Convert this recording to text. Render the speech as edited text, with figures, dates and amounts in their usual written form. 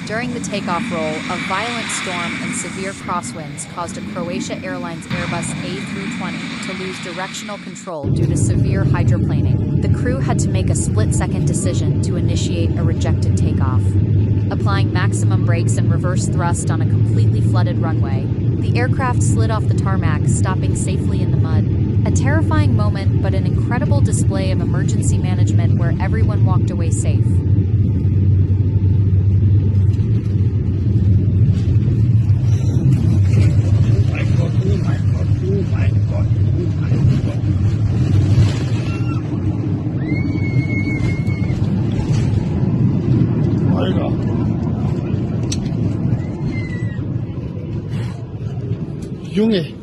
During the takeoff roll, a violent storm and severe crosswinds caused a Croatia Airlines Airbus A320 to lose directional control due to severe hydroplaning. The crew had to make a split-second decision to initiate a rejected takeoff. Applying maximum brakes and reverse thrust on a completely flooded runway, the aircraft slid off the tarmac, stopping safely in the mud. A terrifying moment, but an incredible display of emergency management where everyone walked away safe. Junge,